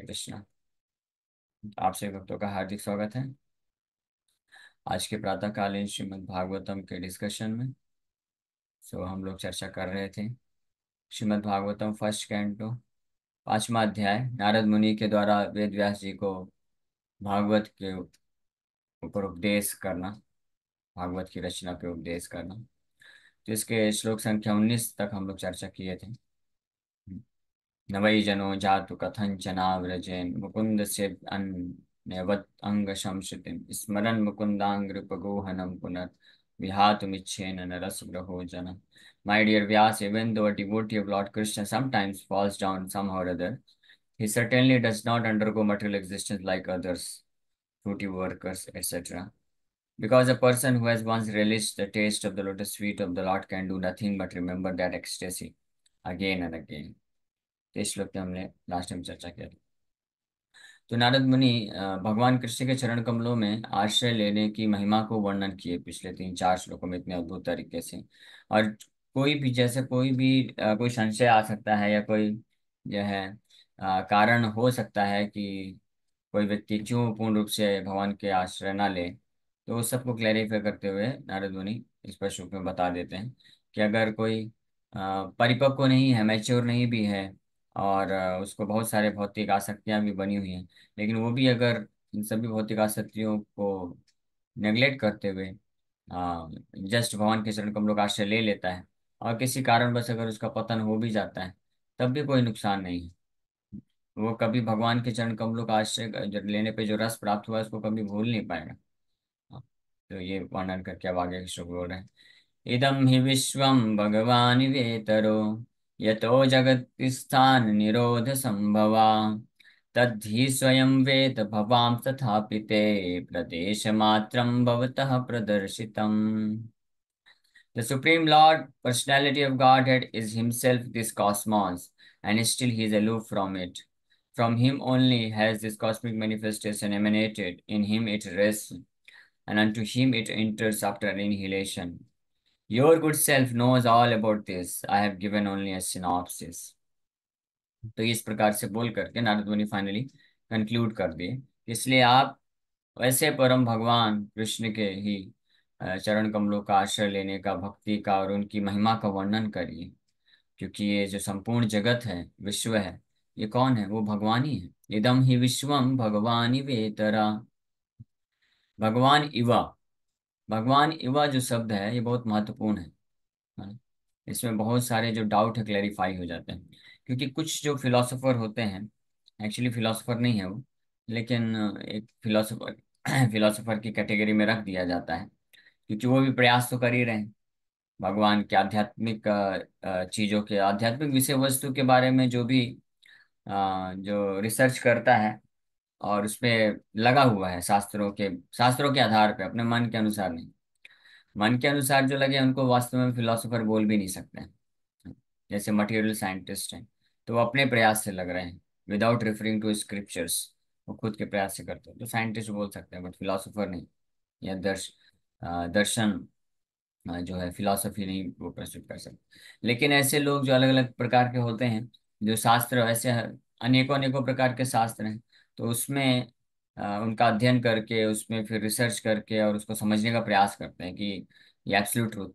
कृष्णा। आप सभी भक्तों का हार्दिक स्वागत है आज के प्रातःकालीन श्रीमद् भागवतम के डिस्कशन में। हम लोग चर्चा कर रहे थे श्रीमद् भागवतम फर्स्ट कैंटो पांचवा अध्याय, नारद मुनि के द्वारा वेद व्यास जी को भागवत के ऊपर उपदेश करना, भागवत की रचना पे उपदेश करना। तो इसके श्लोक संख्या 19 तक हम लोग चर्चा किए थे। न वै जनो जातु कथंचना व्रजेन मुकुंद से अन्यवत अंग संश्रुतिम स्मरन् मुकुंदांग्रिपगोहनम पुनः विहातुमिच्छेन नरसग्रहो जन। My dear Vyas, even though a devotee of Lord Krishna sometimes falls down somehow or other, he certainly does not undergo material existence like others, fruity workers, etc. Because a person who has once relished the taste of the lotus feet of the Lord can do nothing but remember that ecstasy again and again. तो इस श्लोक पे हमने last time चर्चा किया था। तो नारद मुनि भगवान कृष्ण के चरण कमलों में आश्रय लेने की महिमा को वर्णन किए पिछले 3-4 श्लोकों में इतने अद्भुत तरीके से। और कोई भी जैसे कोई भी कोई संशय आ सकता है या कोई जो है कारण हो सकता है कि कोई व्यक्ति क्यों पूर्ण रूप से भगवान के आश्रय ना ले, तो उस सबको क्लैरिफाई करते हुए नारद मुनि इस पर श्लोक में बता देते हैं कि अगर कोई परिपक्व नहीं है, मैच्योर नहीं भी है, और उसको बहुत सारे भौतिक आसक्तियां भी बनी हुई हैं, लेकिन वो भी अगर इन सभी भौतिक आसक्तियों को नेग्लेक्ट करते हुए जस्ट भगवान के चरण कमलों का आश्रय ले लेता है, और किसी कारणवश अगर उसका पतन हो भी जाता है, तब भी कोई नुकसान नहीं है। वो कभी भगवान के चरण कमलों का आश्रय लेने पे जो रस प्राप्त हुआ है उसको कभी भूल नहीं पाएगा। हाँ, तो ये वर्णन करके अब आगे श्लोक बोल रहे हैं। इदं हि विश्वं भगवान् वेतरो यतो जगत्स्थान निरोध संभवा तद्धि स्वयं वेद भवां तथापि ते प्रदेशमात्रं भवतः प्रदर्शितम्। The Supreme Lord, Personality of Godhead, is Himself this cosmos, and still He is aloof from it. From Him only has this cosmic manifestation emanated. In Him it rests, and unto Him it enters after annihilation. Your good self knows all about this. I have given only a synopsis. तो इस प्रकार से बोल करके नारद मुनि finally conclude कर दिए, इसलिए आप वैसे परम भगवान कृष्ण के ही चरण कमलों का आश्रय लेने का, भक्ति का और उनकी महिमा का वर्णन करिए। क्योंकि ये जो संपूर्ण जगत है, विश्व है, ये कौन है? वो भगवान ही है। इदम ही विश्वम भगवान वेतरा। भगवान इवा, भगवान इवा जो शब्द है ये बहुत महत्वपूर्ण है। हाँ, इसमें बहुत सारे जो डाउट है क्लैरिफाई हो जाते हैं। क्योंकि कुछ जो फिलोसोफर होते हैं, एक्चुअली फिलोसोफर नहीं है वो, लेकिन एक फिलोसोफर फिलोसोफर की कैटेगरी में रख दिया जाता है, क्योंकि वो भी प्रयास तो कर ही रहे हैं भगवान के आध्यात्मिक चीजों के, आध्यात्मिक विषय वस्तु के बारे में जो भी जो रिसर्च करता है और उसमें लगा हुआ है, शास्त्रों के आधार पे, अपने मन के अनुसार नहीं। मन के अनुसार जो लगे उनको वास्तव में फिलोसोफर बोल भी नहीं सकते हैं। जैसे मटेरियल साइंटिस्ट हैं, तो वो अपने प्रयास से लग रहे हैं, विदाउट रेफरिंग टू स्क्रिप्चर्स, वो खुद के प्रयास से करते हैं, तो साइंटिस्ट बोल सकते हैं, बट फिलोसोफर नहीं। या दर्शन जो है, फिलॉसफी नहीं वो प्रस्तुत कर सकते। लेकिन ऐसे लोग जो अलग अलग प्रकार के होते हैं, जो शास्त्र ऐसे अनेकों अनेकों प्रकार के शास्त्र हैं, तो उसमें उनका अध्ययन करके, उसमें फिर रिसर्च करके और उसको समझने का प्रयास करते हैं कि ये एब्सोल्यूट ट्रूथ,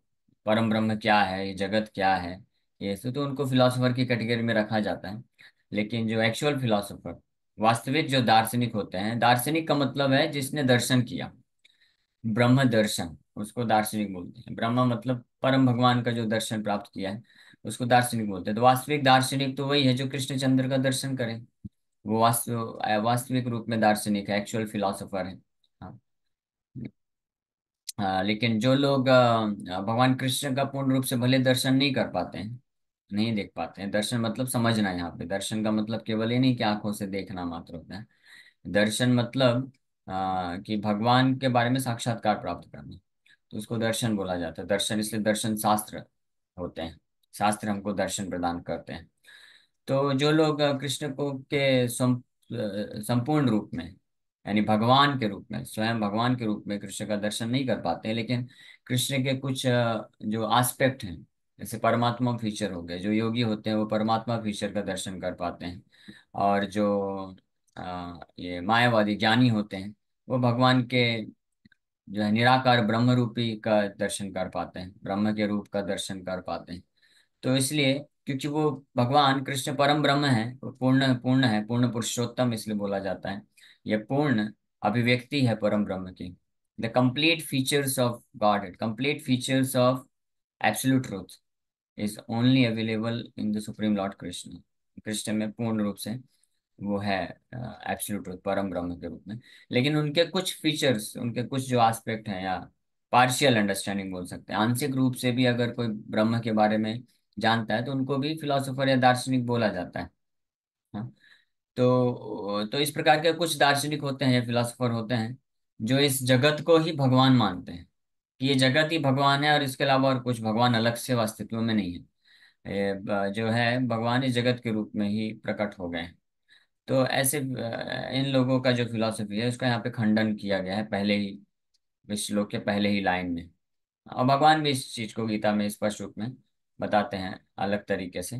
परम ब्रह्म क्या है, ये जगत क्या है, ये तो उनको फिलोसोफर की कैटेगरी में रखा जाता है। लेकिन जो एक्चुअल फिलोसोफर, वास्तविक जो दार्शनिक होते हैं, दार्शनिक का मतलब है जिसने दर्शन किया, ब्रह्म दर्शन, उसको दार्शनिक बोलते हैं। ब्रह्म मतलब परम भगवान का जो दर्शन प्राप्त किया है, उसको दार्शनिक बोलते हैं। तो वास्तविक दार्शनिक तो वही है जो कृष्णचंद्र का दर्शन करे, वो वास्तविक रूप में दार्शनिक है, एक्चुअल फिलोसोफर है। हाँ। लेकिन जो लोग भगवान कृष्ण का पूर्ण रूप से भले दर्शन नहीं कर पाते हैं, नहीं देख पाते हैं, दर्शन मतलब समझना है। यहाँ पे दर्शन का मतलब केवल ये नहीं कि आंखों से देखना मात्र होता है। दर्शन मतलब कि भगवान के बारे में साक्षात्कार प्राप्त करना, तो उसको दर्शन बोला जाता है। दर्शन इसलिए दर्शन शास्त्र होते हैं, शास्त्र हमको दर्शन प्रदान करते हैं। तो जो लोग कृष्ण को के संपूर्ण रूप में, यानी भगवान के रूप में, स्वयं भगवान के रूप में कृष्ण का दर्शन नहीं कर पाते हैं, लेकिन कृष्ण के कुछ जो एस्पेक्ट हैं, जैसे परमात्मा फीचर हो गए, जो योगी होते हैं वो परमात्मा फीचर का दर्शन कर पाते हैं। और जो ये मायावादी ज्ञानी होते हैं, वो भगवान के जो है निराकार ब्रह्म रूपी का दर्शन कर पाते हैं, ब्रह्म के रूप का दर्शन कर पाते हैं। तो इसलिए, क्योंकि वो भगवान कृष्ण परम ब्रह्म है, वो पूर्ण पूर्ण है, पूर्ण पुरुषोत्तम इसलिए बोला जाता है। ये पूर्ण अभिव्यक्ति है परम ब्रह्म की। The complete features of God, complete features of absolute truth is only available in the supreme Lord Krishna. Krishna में पूर्ण रूप से वो है एब्सोल्यूट ट्रूथ, परम ब्रह्म के रूप में। लेकिन उनके कुछ फीचर्स, उनके कुछ जो एस्पेक्ट हैं, या पार्शियल अंडरस्टैंडिंग बोल सकते हैं, आंशिक रूप से भी अगर कोई ब्रह्म के बारे में जानता है तो उनको भी फिलोसोफर या दार्शनिक बोला जाता है। हाँ। तो इस प्रकार के कुछ दार्शनिक होते हैं या फिलोसोफर होते हैं जो इस जगत को ही भगवान मानते हैं, कि ये जगत ही भगवान है और इसके अलावा और कुछ भगवान अलग से अस्तित्व में नहीं है। जो है भगवान इस जगत के रूप में ही प्रकट हो गए हैं। तो ऐसे इन लोगों का जो फिलॉसफी है उसका यहाँ पे खंडन किया गया है पहले ही, इस श्लोक के पहले ही लाइन में। और भगवान भी इस चीज को गीता में स्पष्ट रूप में बताते हैं अलग तरीके से।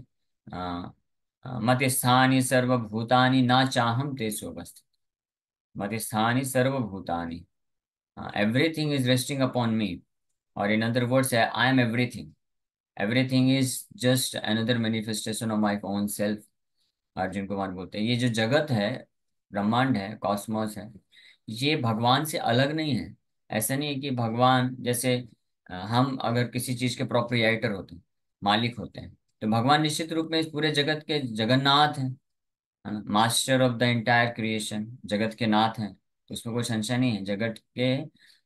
मत स्थानी सर्वभूतानि ना चाहम तेषु अवस्थित। मत स्थानी सर्वभूतानि, एवरीथिंग इज रेस्टिंग अपॉन मी। और इन अदर वर्ड्स है, I M everything, everything is just another manifestation of my own self. Arjun Kumar बोलते हैं ये जो जगत है, ब्रह्मांड है, कॉस्मोस है, ये भगवान से अलग नहीं है। ऐसा नहीं है कि भगवान जैसे हम अगर किसी चीज के प्रोप्रिएटर होते हैं, मालिक होते हैं, तो भगवान निश्चित रूप में इस पूरे जगत के जगन्नाथ हैं, master of the entire creation, जगत के नाथ हैं। तो उसमें कोई संशय नहीं है, जगत के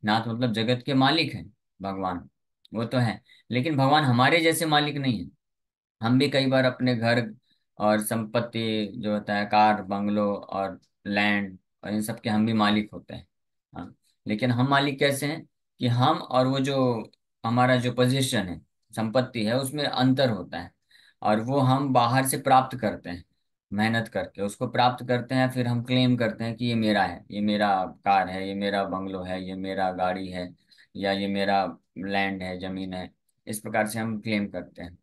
नाथ मतलब जगत के मालिक हैं भगवान, वो तो है। लेकिन भगवान हमारे जैसे मालिक नहीं है। हम भी कई बार अपने घर और संपत्ति जो होता है, कार बंगलो और लैंड और इन सब के हम भी मालिक होते हैं। हाँ। लेकिन हम मालिक कैसे हैं कि हम और वो जो हमारा जो पोजीशन है, संपत्ति है, उसमें अंतर होता है। और वो हम बाहर से प्राप्त करते हैं, मेहनत करके उसको प्राप्त करते हैं, फिर हम क्लेम करते हैं कि ये मेरा है, ये मेरा कार है, ये मेरा बंगलो है, ये मेरा गाड़ी है, या ये मेरा लैंड है, जमीन है। इस प्रकार से हम क्लेम करते हैं,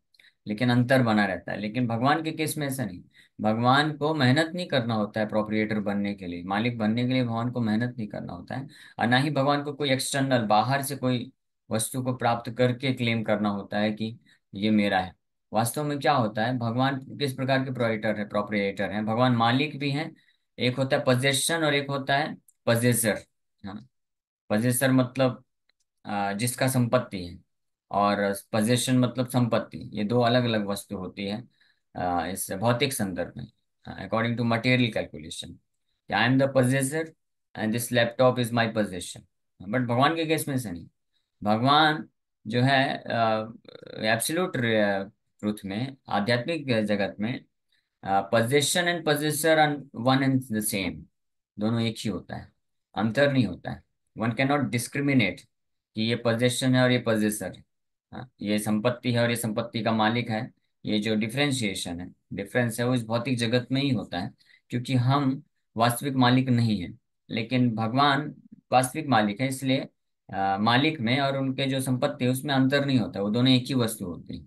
लेकिन अंतर बना रहता है। लेकिन भगवान के केस में ऐसा नहीं। भगवान को मेहनत नहीं करना होता है प्रोप्रिएटर बनने के लिए, मालिक बनने के लिए भगवान को मेहनत नहीं करना होता है। और ना ही भगवान को कोई एक्सटर्नल बाहर से कोई वस्तु को प्राप्त करके क्लेम करना होता है कि ये मेरा है। वास्तव में क्या होता है, भगवान किस प्रकार के प्रोप्रिएटर हैं, भगवान मालिक भी हैं। एक होता है पोजेशन और एक होता है पजेसर। हाँ। पजेसर मतलब जिसका संपत्ति है, और पोजेशन मतलब संपत्ति। ये दो अलग अलग वस्तु होती है इस भौतिक संदर्भ में, according to material calculation. I am the possessor and this laptop is my possession. But भगवान के केस में ऐसा नहीं। भगवान जो है एब्सोल्यूट ट्रुथ में, आध्यात्मिक जगत में, possession and possessor one and the same, दोनों एक ही होता है, अंतर नहीं होता है। वन कैन नॉट डिस्क्रिमिनेट कि ये पोजेशन है और ये पोजेसर है, हाँ, ये संपत्ति है और ये संपत्ति का मालिक है। ये जो डिफरेंशिएशन है, डिफरेंस है, वो इस भौतिक जगत में ही होता है, क्योंकि हम वास्तविक मालिक नहीं है। लेकिन भगवान वास्तविक मालिक है, इसलिए मालिक में और उनके जो संपत्ति है उसमें अंतर नहीं होता, वो दोनों एक ही वस्तु होती है।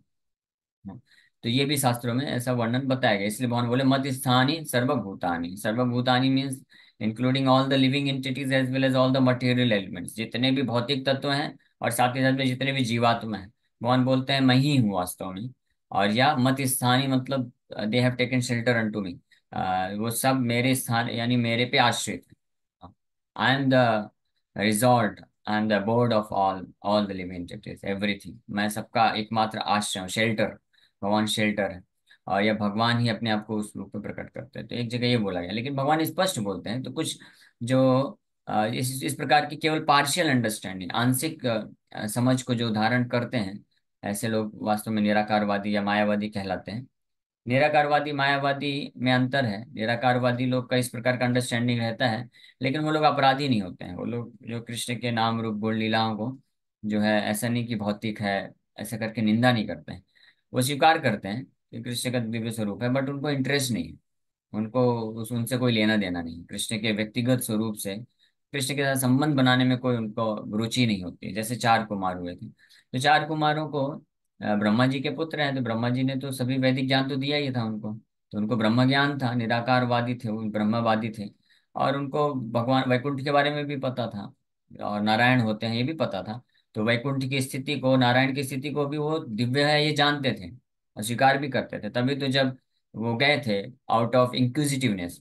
हाँ। तो ये भी शास्त्रों में ऐसा वर्णन बताया गया, इसलिए भगवान बोले मत स्थानी सर्वभूतानि। सर्वभूतानि means including all the living entities as well as all the material elements, जितने भी भौतिक तत्व हैं और साथ ही साथ में जितने भी जीवात्मा हैं, भगवान बोलते हैं मैं ही हूँ वास्तव में। और या मत स्थानी मतलब they have taken shelter unto me, वो सब मेरे स्थान यानी मेरे पे आश्रित है। I am the resort, I am the board of all the living entities, everything. मैं सबका एकमात्र आश्रय हूँ, शेल्टर। भगवान शेल्टर है। और यह भगवान ही अपने आप को उस रूप में प्रकट करते हैं, तो एक जगह ये बोला गया। लेकिन भगवान स्पष्ट बोलते हैं, तो कुछ जो इस प्रकार की केवल पार्शियल अंडरस्टैंडिंग, आंशिक समझ को जो धारण करते हैं, ऐसे लोग वास्तव में निराकारवादी या मायावादी कहलाते हैं। निराकारवादी मायावादी में अंतर है। निराकारवादी लोग का इस प्रकार का अंडरस्टैंडिंग रहता है, लेकिन वो लोग अपराधी नहीं होते हैं। वो लोग जो कृष्ण के नाम रूप गुण लीलाओं को जो है ऐसा नहीं कि भौतिक है ऐसा करके निंदा नहीं करते हैं। वो स्वीकार करते हैं कि कृष्ण का दिव्य स्वरूप है, बट उनको इंटरेस्ट नहीं है। उनको उनसे कोई लेना देना नहीं, कृष्ण के व्यक्तिगत स्वरूप से कृष्ण के साथ संबंध बनाने में कोई उनको रुचि नहीं होती। जैसे चार कुमार हुए थे, तो चार कुमारों को ब्रह्मा जी के पुत्र हैं, तो ब्रह्मा जी ने तो सभी वैदिक ज्ञान तो दिया ही था उनको। तो उनको ब्रह्म ज्ञान था, निराकारवादी थे, वो ब्रह्मवादी थे। और उनको भगवान वैकुंठ के बारे में भी पता था, और नारायण होते हैं ये भी पता था। तो वैकुंठ की स्थिति को, नारायण की स्थिति को भी वो दिव्य है ये जानते थे और स्वीकार भी करते थे। तभी तो जब वो गए थे आउट ऑफ इंक्विजिटिवनेस,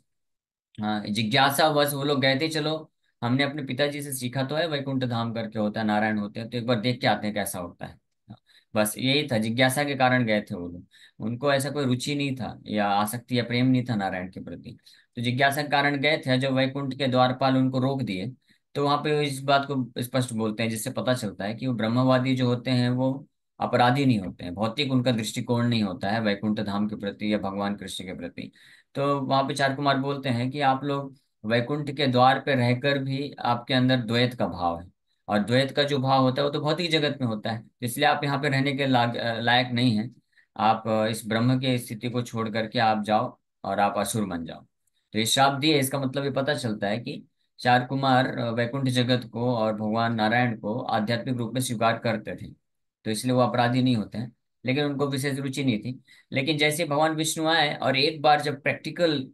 हाँ जिज्ञासा बस, वो लोग गए थे, चलो हमने अपने पिताजी से सीखा तो है वैकुंठ धाम करके होता है, नारायण होते हैं, तो एक बार देख के आते हैं कैसा होता है। हाँ, बस यही था, जिज्ञासा के कारण गए थे वो लोग। उनको ऐसा कोई रुचि नहीं था या आसक्ति या प्रेम नहीं था नारायण के प्रति। तो जिज्ञासा के कारण गए थे। जब वैकुंठ के द्वारपाल उनको रोक दिए, तो वहां पे इस बात को स्पष्ट बोलते हैं, जिससे पता चलता है कि वो ब्रह्मवादी जो होते हैं वो अपराधी नहीं होते हैं, भौतिक उनका दृष्टिकोण नहीं होता है वैकुंठ धाम के प्रति या भगवान कृष्ण के प्रति। तो वहां पे चार कुमार बोलते हैं कि आप लोग वैकुंठ के द्वार पे रहकर भी आपके अंदर द्वैत का भाव है, और द्वैत का जो भाव होता है वो तो भौतिक जगत में होता है, इसलिए आप यहाँ पे रहने के लायक नहीं है। आप इस ब्रह्म की स्थिति को छोड़ करके आप जाओ और आप असुर बन जाओ। तो ये श्राप दिए, इसका मतलब ये पता चलता है कि चार कुमार वैकुंठ जगत को और भगवान नारायण को आध्यात्मिक रूप में स्वीकार करते थे, तो इसलिए वो अपराधी नहीं होते हैं, लेकिन उनको विशेष रुचि नहीं थी। लेकिन जैसे भगवान विष्णु आए और एक बार जब प्रैक्टिकल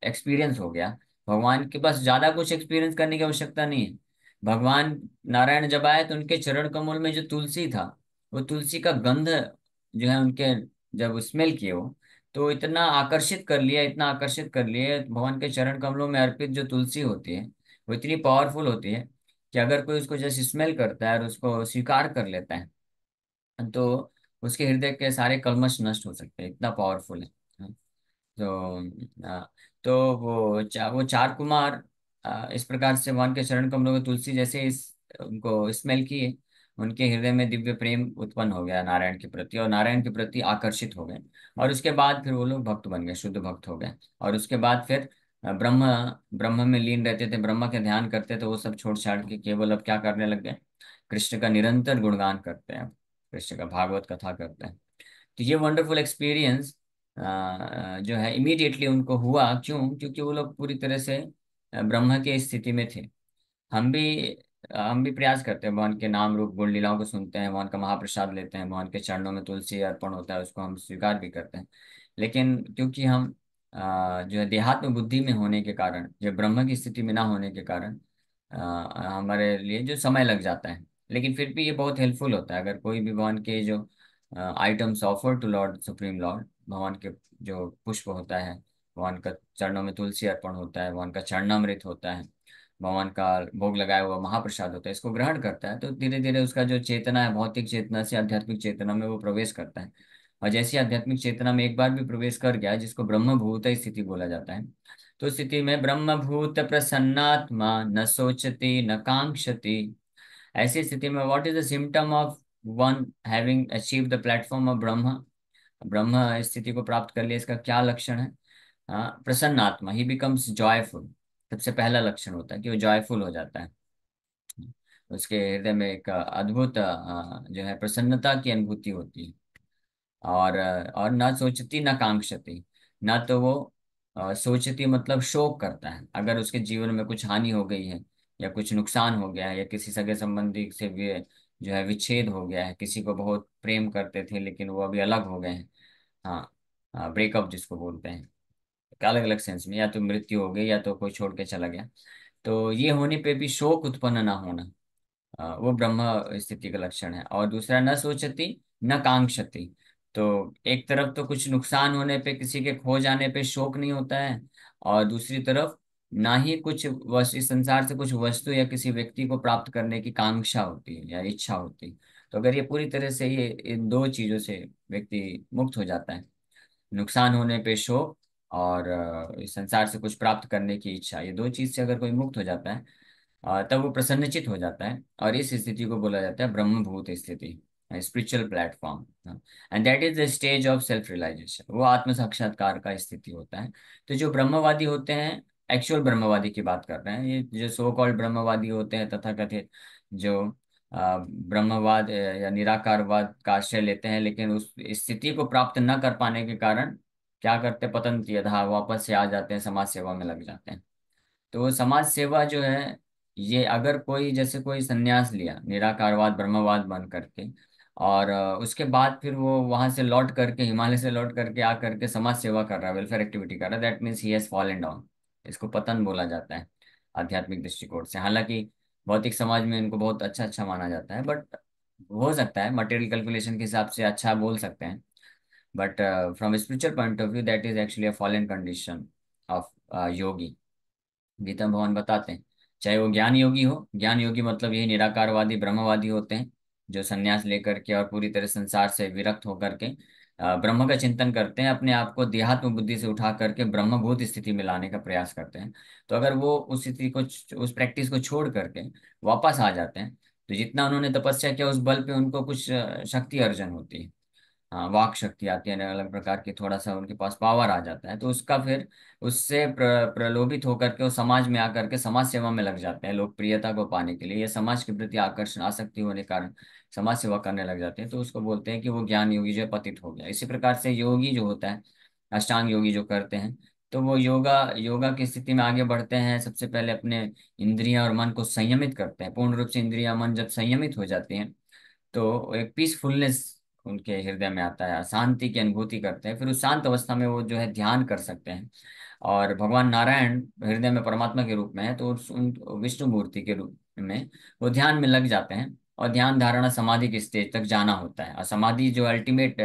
एक्सपीरियंस हो गया, भगवान के पास ज्यादा कुछ एक्सपीरियंस करने की आवश्यकता नहीं है। भगवान नारायण जब आए तो उनके चरण कमल में जो तुलसी था, वो तुलसी का गंध जो है उनके, जब स्मेल किए वो, तो इतना आकर्षित कर लिया, इतना आकर्षित कर लिए, भगवान के चरण कमलों में अर्पित जो तुलसी होती है वो इतनी पावरफुल होती है कि अगर कोई उसको जैसे स्मेल करता है और उसको स्वीकार कर लेता है, तो उसके हृदय के सारे कल्मश नष्ट हो सकते हैं, इतना पावरफुल है। तो तो वो चार कुमार इस प्रकार से भगवान के चरण कमलों में तुलसी जैसे इस उनको स्मेल किए, उनके हृदय में दिव्य प्रेम उत्पन्न हो गया नारायण के प्रति, और नारायण के प्रति आकर्षित हो गए। और उसके बाद फिर वो लोग भक्त बन गए, शुद्ध भक्त हो गए। और उसके बाद फिर ब्रह्म ब्रह्म में लीन रहते थे, ब्रह्म के ध्यान करते थे, वो सब छोड़ छाड़ के केवल अब क्या करने लग गए, कृष्ण का निरंतर गुणगान करते हैं, कृष्ण का भागवत कथा करते हैं। तो ये वंडरफुल एक्सपीरियंस जो है इमीडिएटली उनको हुआ, क्यों? क्योंकि वो लोग पूरी तरह से ब्रह्म के स्थिति में थे। हम भी हम भी प्रयास करते हैं, भगवान के नाम रूप गुण लीलाओं को सुनते हैं, भगवान का महाप्रसाद लेते हैं, भगवान के चरणों में तुलसी अर्पण होता है, उसको हम स्वीकार भी करते हैं। लेकिन क्योंकि हम जो है देहात्म बुद्धि में होने के कारण, जो ब्रह्म की स्थिति में ना होने के कारण हमारे लिए जो समय लग जाता है, लेकिन फिर भी ये बहुत हेल्पफुल होता है। अगर कोई भी भगवान के जो items offer to lord supreme lord, भगवान के जो पुष्प होता है, भगवान का चरणों में तुलसी अर्पण होता है, भगवान का चरणामृत होता है, भगवान का भोग लगाया हुआ महाप्रसाद होता है, इसको ग्रहण करता है, तो धीरे धीरे उसका जो चेतना है भौतिक चेतना से आध्यात्मिक चेतना में वो प्रवेश करता है। और जैसे ही आध्यात्मिक चेतना में एक बार भी प्रवेश कर गया, जिसको ब्रह्म भूत स्थिति बोला जाता है, तो उस स्थिति में ब्रह्म भूत प्रसन्नात्मा न सोचती न कांक्षति। ऐसी स्थिति में what is the symptom of one having achieve the platform of ब्रह्म, ब्रह्म स्थिति को प्राप्त कर लिया, इसका क्या लक्षण है? प्रसन्न आत्मा, ही बिकम्स जॉयफुल। सबसे पहला लक्षण होता है कि वो जॉयफुल हो जाता है, उसके हृदय में एक अद्भुत जो है प्रसन्नता की अनुभूति होती है। और ना सोचती ना कांक्षती, ना तो वो सोचती मतलब शोक करता है अगर उसके जीवन में कुछ हानि हो गई है, या कुछ नुकसान हो गया है, या किसी सगे संबंधी से भी जो है विच्छेद हो गया है, किसी को बहुत प्रेम करते थे लेकिन वो अभी अलग हो गए हैं। हाँ, ब्रेकअप जिसको बोलते हैं, अलग अलग सेंस में, या तो मृत्यु हो गई या तो कोई छोड़ के चला गया, तो ये होने पे भी शोक उत्पन्न ना होना, वो ब्रह्म स्थिति का लक्षण है। और दूसरा न सोचती न कांक्षती, तो एक तरफ तो कुछ नुकसान होने पे, किसी के खो जाने पे शोक नहीं होता है, और दूसरी तरफ ना ही कुछ इस संसार से कुछ वस्तु या किसी व्यक्ति को प्राप्त करने की कांक्षा होती है या इच्छा होती है। तो अगर ये पूरी तरह से ये इन दो चीजों से व्यक्ति मुक्त हो जाता है, नुकसान होने पे शोक और इस संसार से कुछ प्राप्त करने की इच्छा, ये दो चीज से अगर कोई मुक्त हो जाता है, तब वो प्रसन्नचित हो जाता है, और इस स्थिति को बोला जाता है ब्रह्मभूत स्थिति, spiritual platform. And that is the stage of self realisation, वो आत्म साक्षात्कार का स्थिति होता है। तो जो ब्रह्मवादी होते हैं, एक्चुअल ब्रह्मवादी की बात कर रहे हैं, ये जो सो कॉल्ड ब्रह्मवादी होते हैं तथाकथित, जो ब्रह्मवाद या निराकारवाद का आश्रय लेते हैं, लेकिन उस स्थिति को प्राप्त न कर पाने के कारण क्या करते, पतंत यथा, वापस से आ जाते हैं, समाज सेवा में लग जाते हैं। तो वो समाज सेवा जो है, ये अगर कोई जैसे कोई संन्यास लिया निराकारवाद ब्रह्मवाद बन करके, और उसके बाद फिर वो वहां से लौट करके, हिमालय से लौट करके आ करके समाज सेवा कर रहा है, वेलफेयर एक्टिविटी कर रहा है, that means he has fallen down. इसको पतन बोला जाता है आध्यात्मिक दृष्टिकोण से। हालांकि भौतिक समाज में इनको बहुत अच्छा अच्छा माना जाता है, बट हो सकता है मटेरियल कैलकुलेशन के हिसाब से अच्छा बोल सकते हैं, but from spiritual point of view that is actually a fallen condition of yogi. Gita भगवान बताते हैं, चाहे वो ज्ञान योगी हो, ज्ञान योगी मतलब यही निराकारवादी ब्रह्मवादी होते हैं, जो संन्यास लेकर के और पूरी तरह संसार से विरक्त होकर के ब्रह्म का चिंतन करते हैं, अपने आप को देहात्म बुद्धि से उठा करके ब्रह्मभूत स्थिति में लाने का प्रयास करते हैं। तो अगर वो उस स्थिति को, उस प्रैक्टिस को छोड़ करके वापस आ जाते हैं, तो जितना उन्होंने तपस्या किया उस बल पे उनको कुछ शक्ति अर्जन होती है। हाँ, वाक शक्ति आती है, अलग अलग प्रकार की, थोड़ा सा उनके पास पावर आ जाता है, तो उसका फिर उससे प्रलोभित होकर के वो समाज में आकर के समाज सेवा में लग जाते हैं, लोकप्रियता को पाने के लिए, ये समाज के प्रति आकर्षण आसक्ति होने के कारण समाज सेवा करने लग जाते हैं, तो उसको बोलते हैं कि वो ज्ञान योगी जो है पतित हो गया। इसी प्रकार से योगी जो होता है, अष्टांग योगी जो करते हैं, तो वो योगा योगा की स्थिति में आगे बढ़ते हैं। सबसे पहले अपने इंद्रियां और मन को संयमित करते हैं, पूर्ण रूप से इंद्रियां मन जब संयमित हो जाती हैं, तो एक पीसफुलनेस उनके हृदय में आता है, शांति की अनुभूति करते हैं। फिर उस शांत अवस्था में वो जो है ध्यान कर सकते हैं, और भगवान नारायण हृदय में परमात्मा के रूप में है, तो उन विष्णु मूर्ति के रूप में वो ध्यान में लग जाते हैं, और ध्यान धारणा समाधि के स्टेज तक जाना होता है। और समाधि जो अल्टीमेट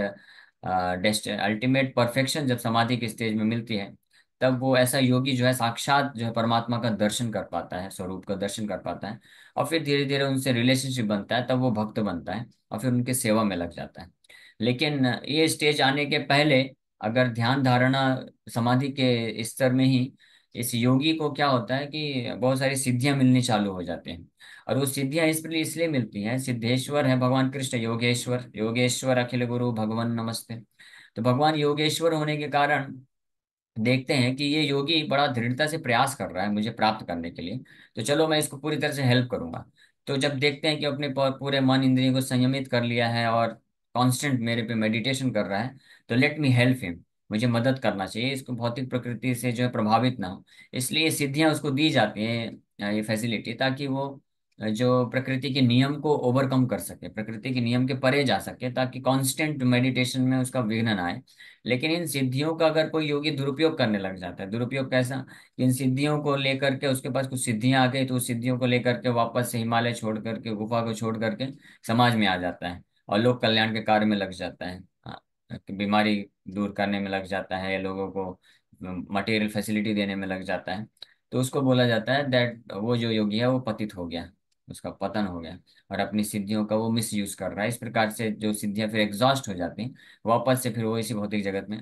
अल्टीमेट परफेक्शन जब समाधि के स्टेज में मिलती है, तब वो ऐसा योगी जो है साक्षात जो है परमात्मा का दर्शन कर पाता है, स्वरूप का दर्शन कर पाता है, और फिर धीरे धीरे उनसे रिलेशनशिप बनता है, तब वो भक्त बनता है और फिर उनके सेवा में लग जाता है। लेकिन ये स्टेज आने के पहले अगर ध्यान धारणा समाधि के स्तर में ही इस योगी को क्या होता है कि बहुत सारी सिद्धियां मिलनी चालू हो जाती हैं। और वो सिद्धियां इसलिए मिलती हैं, सिद्धेश्वर है भगवान कृष्ण, योगेश्वर, योगेश्वर अखिल गुरु भगवान नमस्ते। तो भगवान योगेश्वर होने के कारण देखते हैं कि ये योगी बड़ा दृढ़ता से प्रयास कर रहा है मुझे प्राप्त करने के लिए, तो चलो मैं इसको पूरी तरह से हेल्प करूंगा। तो जब देखते हैं कि अपने पूरे मन इंद्रियों को संयमित कर लिया है और कांस्टेंट मेरे पे मेडिटेशन कर रहा है, तो लेट मी हेल्प हिम, मुझे मदद करना चाहिए, इसको भौतिक प्रकृति से जो है प्रभावित ना हो। इसलिए सिद्धियां उसको दी जाती हैं, ये फैसिलिटी, ताकि वो जो प्रकृति के नियम को ओवरकम कर सके, प्रकृति के नियम के परे जा सके, ताकि कांस्टेंट मेडिटेशन में उसका विघ्न ना आए। लेकिन इन सिद्धियों का अगर कोई योगी दुरुपयोग करने लग जाता है, दुरुपयोग कैसा, कि इन सिद्धियों को लेकर के उसके पास कुछ सिद्धियां आ गई, तो उस सिद्धियों को लेकर के वापस से हिमालय छोड़ करके, गुफा को छोड़ करके समाज में आ जाता है और लोक कल्याण के कार्य में लग जाता है। हाँ, कि बीमारी दूर करने में लग जाता है, लोगों को मटेरियल फैसिलिटी देने में लग जाता है, तो उसको बोला जाता है दैट वो जो योगी है वो पतित हो गया, उसका पतन हो गया, और अपनी सिद्धियों का वो मिस यूज कर रहा है। इस प्रकार से जो सिद्धियां फिर एग्जॉस्ट हो जाती हैं, वापस से फिर वो इसी भौतिक जगत में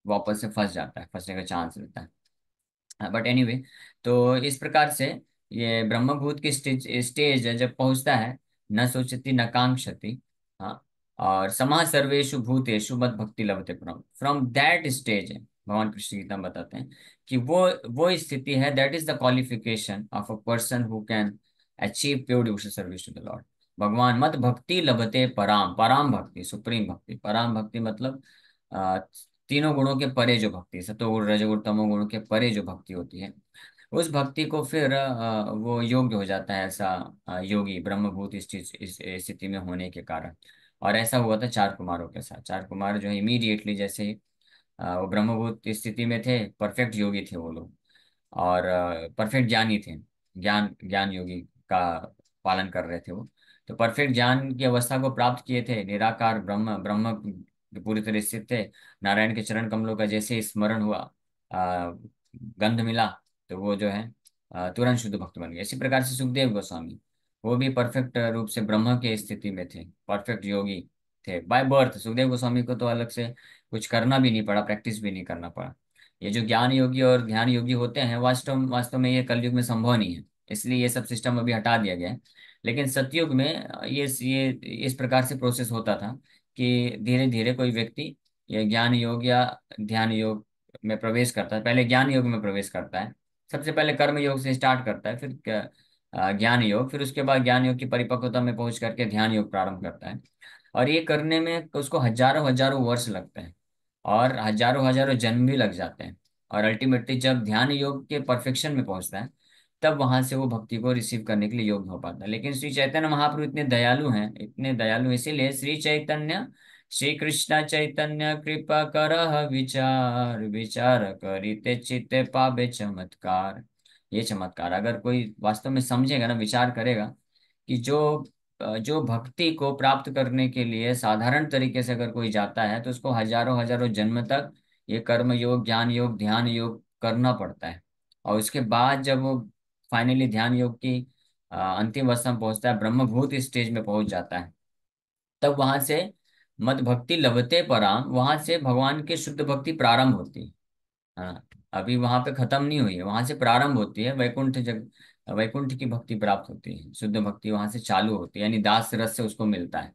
वापस से फंस जाता है, फंसने का चांस रहता है। बट एनीवे, तो इस प्रकार से ये ब्रह्मभूत की स्टेज जब पहुंचता है, न सोचती न कांक्षति, हाँ, और समा सर्वेषु भूतेषु मद भक्ति लभते परम, फ्रॉम दैट स्टेज है, भगवान कृष्ण गीता में बताते हैं कि वो स्थिति है, that is the qualification of a person who can achieve pure devotional service to the lord. भगवान मत भक्ति लभते पराम, पराम भक्ति, सुप्रीम भक्ति, पराम भक्ति मतलब अ, तीनों गुणों के परे जो भक्ति, सतोगुण रजोगुण तमोगुण के परे जो भक्ति होती है, उस भक्ति को फिर वो योग्य हो जाता है ऐसा योगी ब्रह्मभूत इस स्थिति में होने के कारण। और ऐसा हुआ था चार कुमारों के साथ। चार कुमार जो है इमीडिएटली जैसे ही वो ब्रह्मभूत स्थिति में थे, परफेक्ट योगी थे वो लोग, और परफेक्ट ज्ञानी थे, ज्ञान ज्ञान योगी का पालन कर रहे थे वो। तो परफेक्ट ज्ञान की अवस्था को प्राप्त किए थे, निराकार ब्रह्म ब्रह्म के पूरी तरह स्थित थे। नारायण के चरण कमलों का जैसे ही स्मरण हुआ, गंध मिला, तो वो जो है तुरंत शुद्ध भक्त बन गए। इसी प्रकार से सुखदेव गोस्वामी, वो भी परफेक्ट रूप से ब्रह्म के स्थिति में थे, परफेक्ट योगी थे बाय बर्थ। सुखदेव गोस्वामी को तो अलग से कुछ करना भी नहीं पड़ा, प्रैक्टिस भी नहीं करना पड़ा। ये जो ज्ञान योगी और ध्यान योगी होते हैं, वास्तव वास्तव में ये कलयुग में संभव नहीं है, इसलिए ये सब सिस्टम अभी हटा दिया गया है। लेकिन सतयुग में ये इस प्रकार से प्रोसेस होता था कि धीरे धीरे कोई व्यक्ति ये ज्ञान योग या ध्यान योग में प्रवेश करता है, पहले ज्ञान योग में प्रवेश करता है, सबसे पहले कर्म योग से स्टार्ट करता है, फिर ज्ञान योग, फिर उसके बाद ज्ञान योग की परिपक्वता में पहुंच करके ध्यान योग प्रारंभ करता है। और ये करने में उसको हजारों हजारों वर्ष लगते हैं, और हजारों हजारों जन्म भी लग जाते हैं। और अल्टीमेटली जब ध्यान योग के परफेक्शन में पहुंचता है, तब वहां से वो भक्ति को रिसीव करने के लिए योग्य हो पाता है। लेकिन श्री चैतन्य महाप्रभु इतने दयालु हैं, इतने दयालु हैं, इसीलिए श्री चैतन्य श्री कृष्ण चैतन्य कृपा करह विचार, विचार करिते चित्ते पावे चमत्कार। ये चमत्कार अगर कोई वास्तव में समझेगा ना, विचार करेगा कि जो भक्ति को प्राप्त करने के लिए साधारण तरीके से अगर कोई जाता है तो उसको हजारों हजारों जन्म तक ये कर्म योग, ज्ञान योग, ध्यान योग करना पड़ता है। और उसके बाद जब वो फाइनली ध्यान योग की अंतिम अवस्था में पहुंचता है, ब्रह्मभूत स्टेज में पहुंच जाता है, तब वहां से मद भक्ति लभते पराम, वहां से भगवान की शुद्ध भक्ति प्रारंभ होती है। हाँ, अभी वहां पे खत्म नहीं हुई है, वहां से प्रारंभ होती है, वैकुंठ की भक्ति प्राप्त होती है, शुद्ध भक्ति वहां से चालू होती है, यानी दास रस से उसको मिलता है।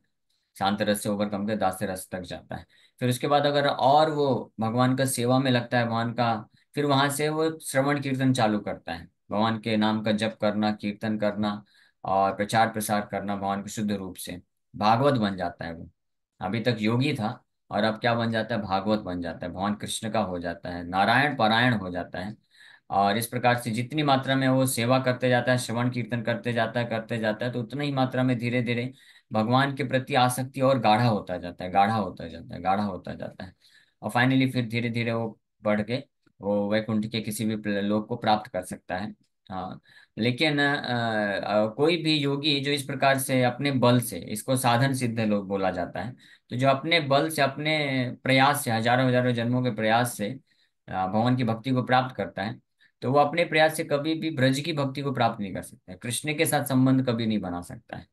शांत रस से ओवरकम कर दास्य रस तक जाता है। फिर उसके बाद अगर और वो भगवान का सेवा में लगता है, भगवान का, फिर वहां से वो श्रवण कीर्तन चालू करता है, भगवान के नाम का जप करना, कीर्तन करना और प्रचार प्रसार करना भगवान के शुद्ध रूप से, भागवत बन जाता है वो। अभी तक योगी था और अब क्या बन जाता है, भागवत बन जाता है, भगवान कृष्ण का हो जाता है, नारायण पारायण हो जाता है। और इस प्रकार से जितनी मात्रा में वो सेवा करते जाता है, श्रवण कीर्तन करते जाता है, तो उतना ही मात्रा में धीरे धीरे भगवान के प्रति आसक्ति और गाढ़ा होता जाता है, गाढ़ा होता जाता है, गाढ़ा होता जाता है। और फाइनली फिर धीरे धीरे वो बढ़ के वो वैकुंठ के किसी भी लोक को प्राप्त कर सकता है। हाँ, लेकिन कोई भी योगी जो इस प्रकार से अपने बल से, इसको साधन सिद्ध लोग बोला जाता है, तो जो अपने बल से, अपने प्रयास से, हजारों हजारों जन्मों के प्रयास से भगवान की भक्ति को प्राप्त करता है, तो वो अपने प्रयास से कभी भी ब्रज की भक्ति को प्राप्त नहीं कर सकता है, कृष्ण के साथ संबंध कभी नहीं बना सकता है।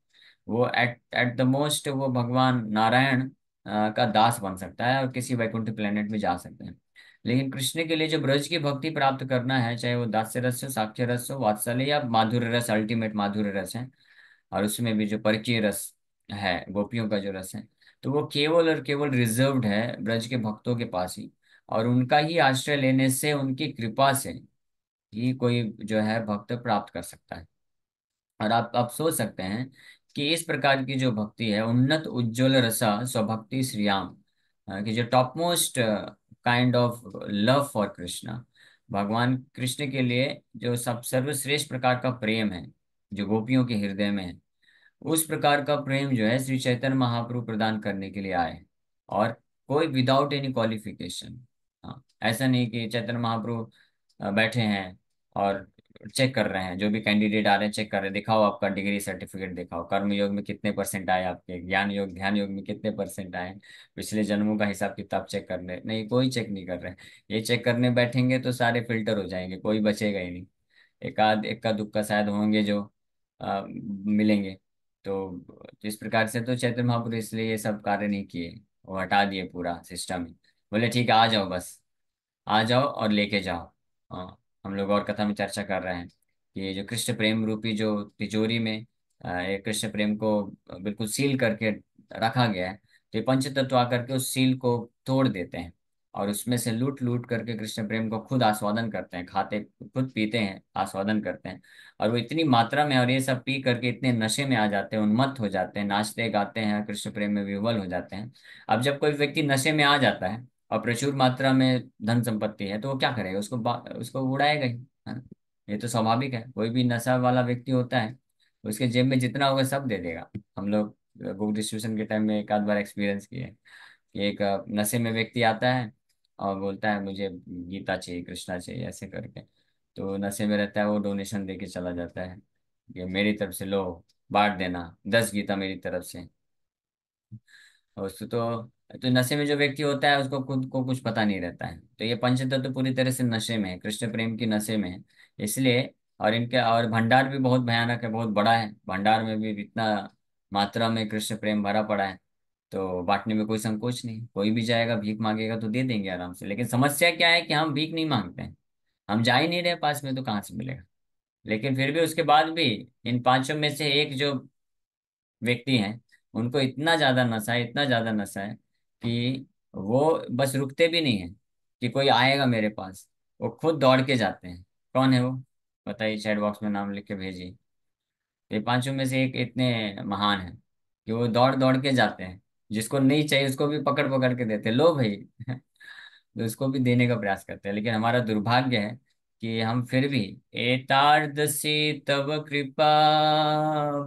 वो एट एट द मोस्ट वो भगवान नारायण का दास बन सकता है और किसी वैकुंठ प्लेनेट में जा सकते हैं। लेकिन कृष्ण के लिए जो ब्रज की भक्ति प्राप्त करना है, चाहे वो दास्य रस हो, साक्ष्य रस हो, वात्सल्य या माधुर्य रस, अल्टीमेट माधुर्य रस है, और उसमें भी जो परकीय रस है, गोपियों का जो रस है, तो वो केवल और केवल रिजर्व्ड है ब्रज के भक्तों के पास ही। और उनका ही आश्रय लेने से, उनकी कृपा से ही कोई जो है भक्त प्राप्त कर सकता है। और आप सोच सकते हैं कि इस प्रकार की जो भक्ति है, उन्नत उज्ज्वल रसा स्वभक्ति श्रियाम, कि जो top most kind of love for Krishna, भगवान कृष्ण के लिए जो सब सर्वश्रेष्ठ प्रकार का प्रेम है, जो गोपियों के हृदय में है, उस प्रकार का प्रेम जो है श्री चैतन्य महाप्रभु प्रदान करने के लिए आए। और कोई विदाउट एनी क्वालिफिकेशन। हाँ, ऐसा नहीं कि चैतन्य महाप्रभु बैठे हैं और चेक कर रहे हैं, जो भी कैंडिडेट आ रहे हैं चेक कर रहे हैं, दिखाओ आपका डिग्री सर्टिफिकेट, दिखाओ कर्म योग में कितने परसेंट आए आपके, ज्ञान योग ध्यान योग में कितने परसेंट आए, पिछले जन्मों का हिसाब किताब चेक कर रहे, नहीं, कोई चेक नहीं कर रहे। ये चेक करने बैठेंगे तो सारे फिल्टर हो जाएंगे, कोई बचेगा ही नहीं। एकाध इक्का दुक्का शायद होंगे जो मिलेंगे। तो इस प्रकार से तो चैतन्य महापुरुष इसलिए ये सब कार्य नहीं किए, वो हटा दिए पूरा सिस्टम ही। बोले ठीक है, आ जाओ, बस आ जाओ और लेके जाओ। हाँ, हम लोग और कथा में चर्चा कर रहे हैं कि ये जो कृष्ण प्रेम रूपी जो तिजोरी में ये कृष्ण प्रेम को बिल्कुल सील करके रखा गया है, तो ये पंच तत्व आकर के उस सील को तोड़ देते हैं और उसमें से लूट लूट करके कृष्ण प्रेम को खुद आस्वादन करते हैं, खाते खुद पीते हैं, आस्वादन करते हैं। और वो इतनी मात्रा में, और ये सब पी करके इतने नशे में आ जाते हैं, उन्मत्त हो जाते हैं, नाचते गाते हैं, कृष्ण प्रेम में विह्वल हो जाते हैं। अब जब कोई व्यक्ति नशे में आ जाता है और प्रचुर मात्रा में धन संपत्ति है, तो वो क्या करेगा, उसको उड़ाएगा ही, है ना? ये तो स्वाभाविक है, कोई भी नशा वाला व्यक्ति होता है उसके जेब में जितना होगा सब दे देगा। हम लोग बुक डिस्ट्रीब्यूशन के टाइम में एक आध बार एक्सपीरियंस किए हैं कि एक नशे में व्यक्ति आता है और बोलता है मुझे गीता चाहिए, कृष्णा चाहिए, ऐसे करके। तो नशे में रहता है, वो डोनेशन दे के चला जाता है कि मेरी तरफ से लो, बांट देना 10 गीता मेरी तरफ से। और उसको तो नशे में जो व्यक्ति होता है उसको खुद को कुछ पता नहीं रहता है, तो ये पंचतत्व तो पूरी तरह से नशे में है, कृष्ण प्रेम की नशे में है। इसलिए, और इनके और भंडार भी बहुत भयानक है, बहुत बड़ा है, भंडार में भी इतना मात्रा में कृष्ण प्रेम भरा पड़ा है, तो बांटने में कोई संकोच नहीं, कोई भी जाएगा भीख मांगेगा तो दे देंगे आराम से। लेकिन समस्या क्या है कि हम भीख नहीं मांगते हैं, हम जा ही नहीं रहे पास में, तो कहाँ से मिलेगा। लेकिन फिर भी उसके बाद भी इन पांचों में से एक जो व्यक्ति हैं, उनको इतना ज्यादा नशा है, इतना ज्यादा नशा है कि वो बस रुकते भी नहीं है कि कोई आएगा मेरे पास, वो खुद दौड़ के जाते हैं। कौन है वो, बताइए, चैट बॉक्स में नाम लिख के भेजिए। ये पांचों में से एक इतने महान है कि वो दौड़ दौड़ के जाते हैं, जिसको नहीं चाहिए उसको भी पकड़ पकड़ के देते हैं, लो भाई तो उसको भी देने का प्रयास करते हैं। लेकिन हमारा दुर्भाग्य है कि हम फिर भी एतार्दसी तव कृपा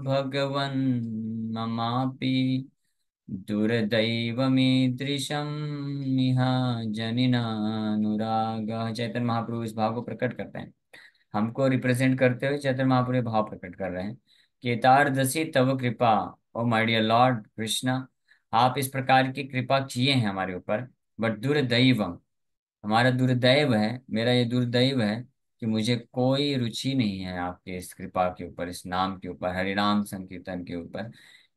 भगवन ममापि दुर्दैवमीदृशं इह जनिनानुराग। चैतन्य महाप्रभु इस भाव को प्रकट करते हैं, हमको रिप्रेजेंट करते हुए चैतन्य महाप्रभु ये भाव प्रकट कर रहे हैं। केतारदसी तव कृपा, oh my dear lord Krishna, आप इस प्रकार की कृपा किए हैं हमारे ऊपर, बट दुर्दैवम, हमारा दुर्दैव है, मेरा ये दुर्दैव है कि मुझे कोई रुचि नहीं है आपके इस कृपा के ऊपर, इस नाम के ऊपर, हरिनाम संकीर्तन के ऊपर।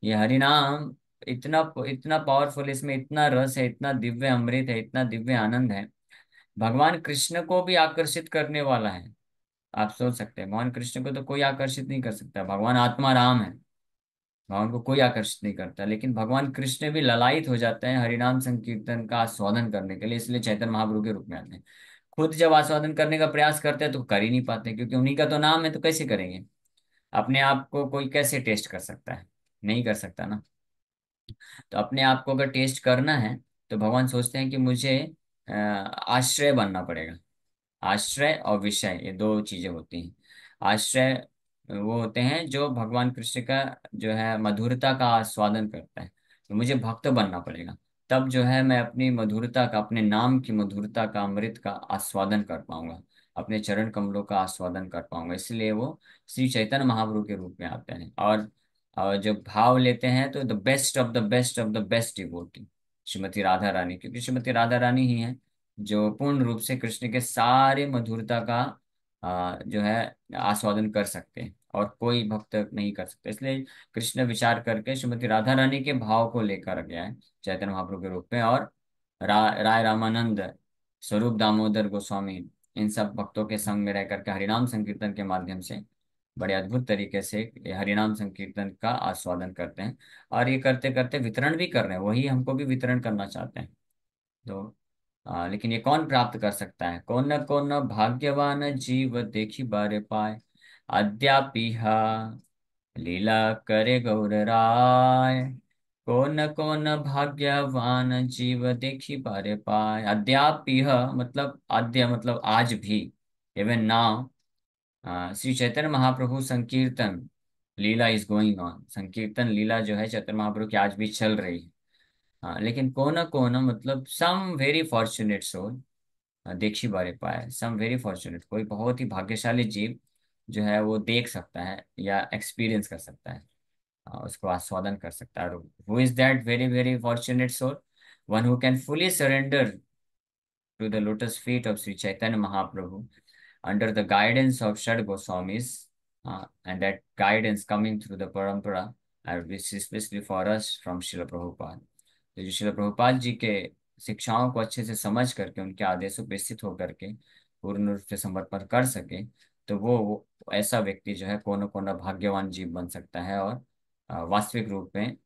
ये हरिनाम इतना इतना पावरफुल, इसमें इतना रस है, इतना दिव्य अमृत है, इतना दिव्य आनंद है, भगवान कृष्ण को भी आकर्षित करने वाला है। आप सोच सकते हैं, भगवान कृष्ण को तो कोई आकर्षित नहीं कर सकता, भगवान आत्मा राम है, भगवान को कोई आकर्षित नहीं करता, लेकिन भगवान कृष्ण भी ललायत हो जाते हैं हरिनाम संकीर्तन का आस्वादन करने के लिए, इसलिए चैतन्य महाप्रभु के रूप में आते हैं। खुद जब आस्वादन करने का प्रयास करते हैं तो कर ही नहीं पाते, क्योंकि उन्हीं का तो नाम है, तो कैसे करेंगे? अपने आप को कोई कैसे टेस्ट कर सकता है? नहीं कर सकता ना। तो अपने आप को अगर टेस्ट करना है तो भगवान सोचते हैं कि मुझे आश्रय बनना पड़ेगा। आश्रय और विषय, ये दो चीजें होती हैं। आश्रय वो होते हैं जो भगवान कृष्ण का जो है मधुरता का आस्वादन करता है, तो मुझे भक्त बनना पड़ेगा, तब जो है मैं अपनी मधुरता का, अपने नाम की मधुरता का, अमृत का आस्वादन कर पाऊंगा, अपने चरण कमलों का आस्वादन कर पाऊंगा। इसलिए वो श्री चैतन्य महाप्रभु के रूप में आते हैं, और जो भाव लेते हैं तो the best of the best of the best devotee Shrimati Radha Rani, क्योंकि श्रीमती राधा रानी ही है जो पूर्ण रूप से कृष्ण के सारे मधुरता का जो है आस्वादन कर सकते हैं, और कोई भक्त नहीं कर सकते। इसलिए कृष्ण विचार करके श्रीमती राधा रानी के भाव को लेकर गया है चैतन्य महाप्रभु के रूप में, और राय रामानंद, स्वरूप दामोदर गोस्वामी, इन सब भक्तों के संग में रह करके हरिनाम संकीर्तन के माध्यम से बड़े अद्भुत तरीके से ये हरिनाम संकीर्तन का आस्वादन करते हैं, और ये करते करते वितरण भी कर रहे हैं, वही हमको भी वितरण करना चाहते हैं। तो लेकिन ये कौन प्राप्त कर सकता है? कौन न भाग्यवान जीव देखी बारे पाए, अद्यापि लीला करे गौर राय। कौन भाग्यवान जीव देखी बारे पाए, अद्यापि मतलब आद्य मतलब आज भी, इवन नाउ श्री चैतन्य महाप्रभु संकीर्तन लीला इज गोइंग ऑन, संकीर्तन लीला जो है चैतन्य महाप्रभु की आज भी चल रही है। हाँ, लेकिन कोना मतलब सम वेरी फॉर्चुनेट सोल देखी बारे पाए, सम वेरी फॉर्चुनेट, कोई बहुत ही भाग्यशाली जीव जो है वो देख सकता है या एक्सपीरियंस कर सकता है, उसको आस्वादन कर सकता है। Who is that very very fortunate soul? One who can fully surrender to the lotus feet of Sri Chaitanya Mahaprabhu under the guidance of Shad Goswamis, and that guidance coming through the parampara, which is especially for us from Srila Prabhupada। तो जो शिला प्रभुपाद जी के शिक्षाओं को अच्छे से समझ करके, उनके आदेशों पे स्थित होकर के पूर्ण रूप से समर्पण कर सके, तो वो ऐसा व्यक्ति जो है कोना कोना भाग्यवान जीव बन सकता है, और वास्तविक रूप में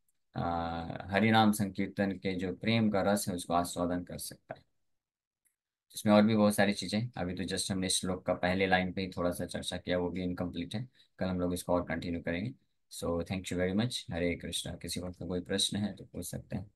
हरिनाम संकीर्तन के जो प्रेम का रस है उसको आस्वादन कर सकता है। इसमें और भी बहुत सारी चीजें, अभी तो जस्ट हमने श्लोक का पहले लाइन पे ही थोड़ा सा चर्चा किया, वो भी इनकम्प्लीट है, कल हम लोग इसको और कंटिन्यू करेंगे। So thank you very much. Hare Krishna. किसी वक्त का कोई प्रश्न है तो पूछ सकते हैं।